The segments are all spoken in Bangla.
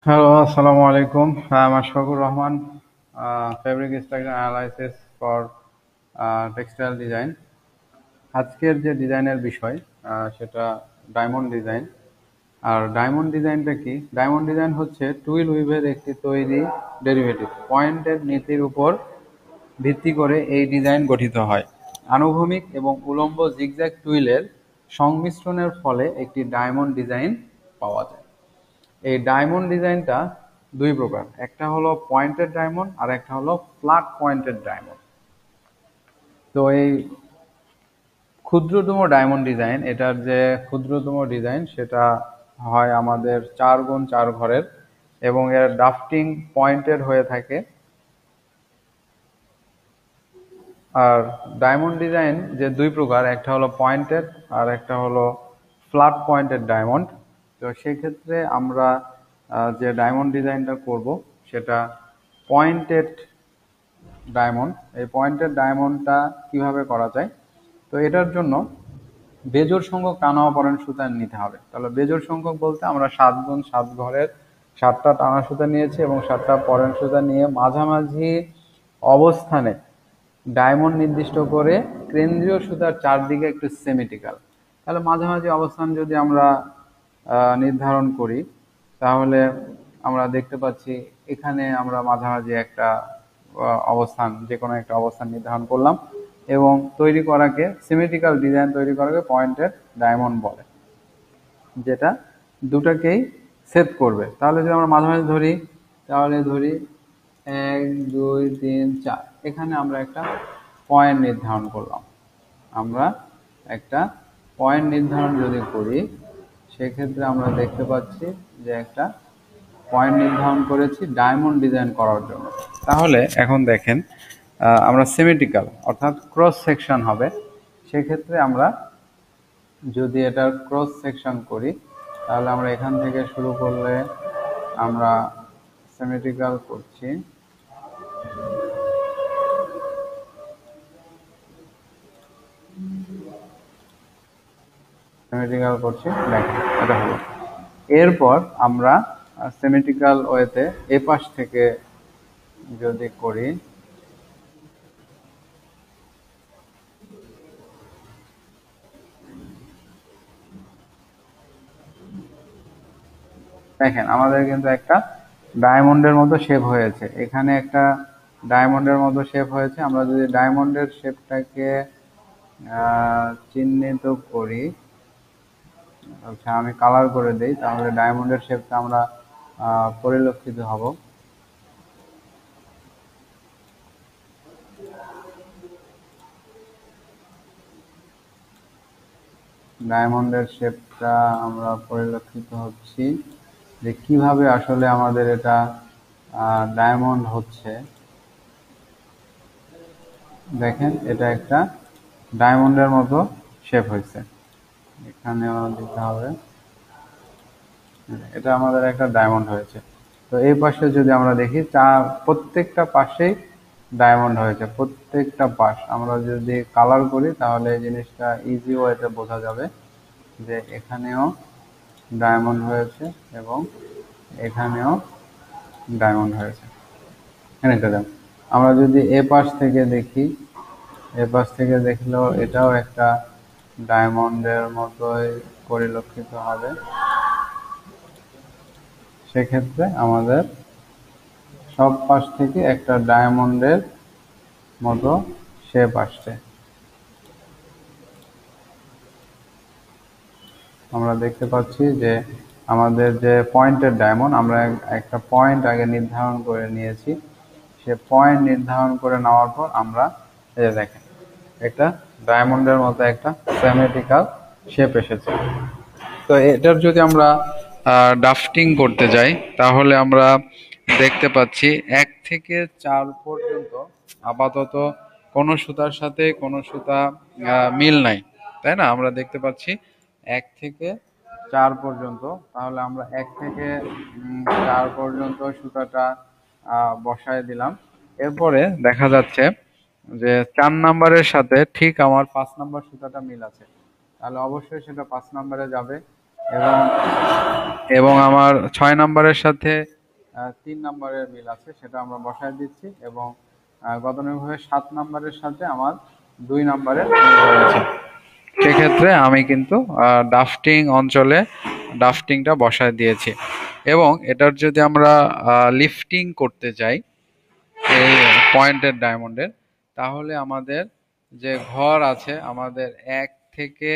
হ্যালো, আসসালামু আলাইকুম। I'm Ashfaqur Rahman, Fabric Structure Analysis for Textile Design। আজকের যে ডিজাইনের বিষয় সেটা ডায়মন্ড ডিজাইন। আর ডায়মন্ড ডিজাইনটা কি? ডায়মন্ড ডিজাইন হচ্ছে টুইল উইভের একটি তৈরি ডেরিভেটিভ। পয়েন্টের নীতির উপর ভিত্তি করে এই ডিজাইন গঠিত হয়। আনুভূমিক এবং উলম্ব জিগজ্যাগ টুইলের সংমিশ্রণের ফলে একটি ডায়মন্ড ডিজাইন পাওয়া যায়। এই ডায়মন্ড ডিজাইনটা দুই প্রকার, একটা হলো পয়েন্টেড ডায়মন্ড আর একটা হলো ফ্ল্যাট পয়েন্টেড ডায়মন্ড। তো এই ক্ষুদ্রতম ডায়মন্ড ডিজাইন, এটার যে ক্ষুদ্রতম ডিজাইন সেটা হয় আমাদের 4x4 ঘরের এবং এর ড্রাফটিং পয়েন্টেড হয়ে থাকে। আর ডায়মন্ড ডিজাইন যে দুই প্রকার, একটা হলো পয়েন্টেড আর একটা হলো ফ্ল্যাট পয়েন্টেড ডায়মন্ড। তো সেক্ষেত্রে আমরা যে ডায়মন্ড ডিজাইনটা করব সেটা পয়েন্টেড ডায়মন্ড। এই পয়েন্টেড ডায়মন্ডটা কিভাবে করা যায়? তো এটার জন্য বেজোড় সংখ্যক টানা অপরেন সুতা নিতে হবে। তাহলে বেজোড় সংখ্যক বলতে আমরা 7x7 ঘরের 7টা টানা সুতা নিয়েছি এবং 7টা পরেন সুতা নিয়ে মাঝামাঝি অবস্থানে ডায়মন্ড নির্দিষ্ট করে কেন্দ্রীয় সুতার চারদিকে একটু সেমিটিক্যাল। তাহলে মাঝামাঝি অবস্থান যদি আমরা নির্ধারণ করি তাহলে আমরা দেখতে পাচ্ছি এখানে আমরা মাঝামাঝি একটা অবস্থান, যে কোনো একটা অবস্থান নির্ধারণ করলাম এবং তৈরি করাকে সিমেট্রিক্যাল ডিজাইন তৈরি করাকে পয়েন্টেড ডায়মন্ড বলে, যেটা দুটাকেই সেট করবে। তাহলে যদি আমরা মাঝামাঝি ধরি তাহলে ধরি 1 2 3 4, এখানে আমরা একটা পয়েন্ট নির্ধারণ করলাম। আমরা একটা পয়েন্ট নির্ধারণ যদি করি সেক্ষেত্রে আমরা দেখতে পাচ্ছি যে একটা পয়েন্ট নির্ধারণ করেছি ডায়মন্ড ডিজাইন করার জন্য। তাহলে এখন দেখেন আমরা সিমেট্রিক্যাল অর্থাৎ ক্রস সেকশন হবে। সেক্ষেত্রে আমরা যদি এটার ক্রস সেকশন করি তাহলে আমরা এখান থেকে শুরু করলে আমরা সিমেট্রিক্যাল করছি, সিমেট্রিক্যাল করছি, দেখেন এটা হলো। এরপর আমরা সিমেট্রিক্যাল ওয়েতে এ পাশ থেকে যদি করি দেখেন আমাদের কিন্তু একটা ডায়মন্ডের মতো শেপ হয়েছে। এখানে একটা ডায়মন্ডের মতো শেপ হয়েছে। আমরা যদি ডায়মন্ডের শেপটাকে চিহ্নিত করি, আচ্ছা আমি কালার করে দেই, তাহলে ডায়মন্ডের শেপটা আমরা পরিলক্ষিত হব। ডায়মন্ডের শেপটা আমরা পরিলক্ষিত হচ্ছি যে কিভাবে আসলে আমাদের এটা ডায়মন্ড হচ্ছে। দেখেন এটা একটা ডায়মন্ডের মতো শেপ হয়েছে। এখানেও দিতে হবে, এটা আমাদের একটা ডায়মন্ড হয়েছে। তো এই পাশে যদি আমরা দেখি প্রত্যেকটা পাশেই ডায়মন্ড হয়েছে, প্রত্যেকটা পাশ। আমরা যদি কালার করি তাহলে এই জিনিসটা ইজি ওয়েতে বোঝা যাবে যে এখানেও ডায়মন্ড হয়েছে এবং এখানেও ডায়মন্ড হয়েছে। আমরা যদি এ পাশ থেকে দেখি, এ পাশ থেকে দেখলেও এটাও একটা ডায়মন্ডের মতোই পরিলক্ষিত হবে। সেক্ষেত্রে আমাদের সব পাশ থেকে একটা ডায়মন্ডের মতো শেপ আসছে। আমরা দেখতে পাচ্ছি যে আমাদের যে পয়েন্টের ডায়মন্ড, আমরা একটা পয়েন্ট আগে নির্ধারণ করে নিয়েছি। সে পয়েন্ট নির্ধারণ করে নেওয়ার পর আমরা এই যে দেখেন একটা ডায়মন্ডের মতো একটা সিমেট্রিক্যাল শেপ এসেছে। তো এটার যদি আমরা ড্রাফটিং করতে যাই তাহলে আমরা দেখতে পাচ্ছি 1 থেকে 4 পর্যন্ত আপাতত কোনো সুতার সাথে কোনো সুতা মিল নাই, তাই না? আমরা দেখতে পাচ্ছি 1 থেকে 4 পর্যন্ত। তাহলে আমরা 1 থেকে 4 পর্যন্ত সুতাটা বসায় দিলাম। এরপরে দেখা যাচ্ছে যে 4 নাম্বারের সাথে ঠিক আমার 5 নাম্বার সুতাটা মিল আছে, তাহলে অবশ্যই সেটা 5 নাম্বারে যাবে। এবং এবং আমার 6 নম্বরের সাথে 3 নম্বরের মিল আছে, সেটা আমরা বসায় দিচ্ছি। এবং গতানুগতিকভাবে 7 নম্বরের সাথে আমার 2 নম্বরের মিল রয়েছে। সেক্ষেত্রে আমি কিন্তু ডাফটিং অঞ্চলে ডাফটিংটা বসায় দিয়েছি। এবং এটার যদি আমরা লিফটিং করতে চাই এই পয়েন্টেড ডায়মন্ডের, তাহলে আমাদের যে ঘর আছে, আমাদের এক থেকে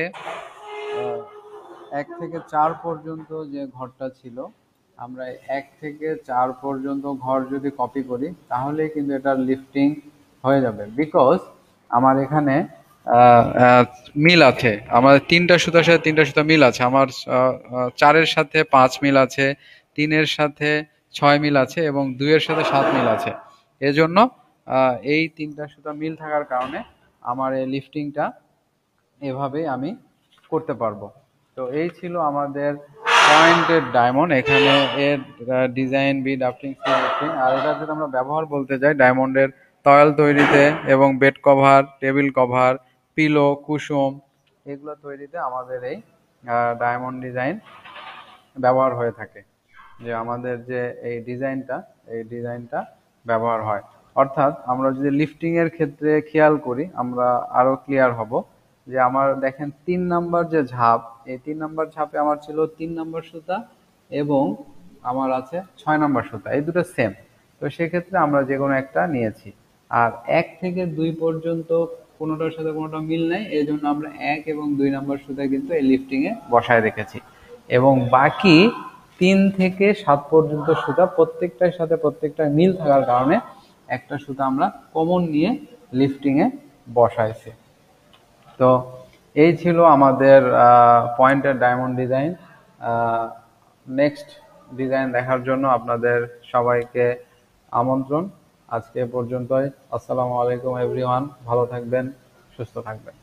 4 পর্যন্ত যে ঘরটা ছিল, আমরা 1 থেকে 4 পর্যন্ত ঘর যদি কপি করি তাহলে কিন্তু এটা লিফটিং হয়ে যাবে। বিকজ আমার এখানে মিল আছে, আমার 3টা সুতার সাথে 3টা সুতা মিল আছে, আমার 4-এর সাথে 5 মিল আছে, 3-এর সাথে 6 মিল আছে এবং 2-এর সাথে 7 মিল আছে। এজন্য এই 3টা সুতা মিল থাকার কারণে আমার এই লিফটিংটা এভাবেই আমি করতে পারবো। তো এই ছিল আমাদের পয়েন্টেড ডায়মন্ড। এখানে এর ডিজাইন, বিড, ড্রাফটিং, লিফটিং। আর এটা যদি আমরা ব্যবহার বলতে যাই, ডায়মন্ডের তয়াল তৈরিতে এবং bed cover, table cover, pillow, cushion এগুলো তৈরিতে আমাদের এই ডায়মন্ড ডিজাইন ব্যবহার হয়ে থাকে। যে আমাদের যে এই ডিজাইনটা ব্যবহার হয়। অর্থাৎ আমরা যদি লিফটিং এর ক্ষেত্রে খেয়াল করি, আমরা আরো ক্লিয়ার হব। যে আমার দেখেন 3 নম্বর যে ঝাপ, এই 3 নম্বর ঝাপে আমার ছিল 3 নম্বর সুতা এবং আমার আছে 6 নম্বর সুতা, এই দুটো সেম। তো সেক্ষেত্রে আমরা যে কোনো একটা নিয়েছি। আর 1 থেকে 2 পর্যন্ত কোনোটার সাথে কোনোটা মিল নেই, এই জন্য আমরা 1 এবং 2 নম্বর সুতা কিন্তু এই লিফটিং এ বসায় রেখেছি। এবং বাকি 3 থেকে 7 পর্যন্ত সুতা প্রত্যেকটার সাথে প্রত্যেকটা মিল থাকার কারণে একটা সুতা আমরা কমন নিয়ে লিফটিং এ বসাইছি। তো এই ছিল আমাদের pointed diamond design. Next design দেখার জন্য আপনাদের সবাইকে আমন্ত্রণ। আজকে এ পর্যন্তই। আসসালামু আলাইকুম এভরিওয়ান, ভালো থাকবেন, সুস্থ থাকবেন।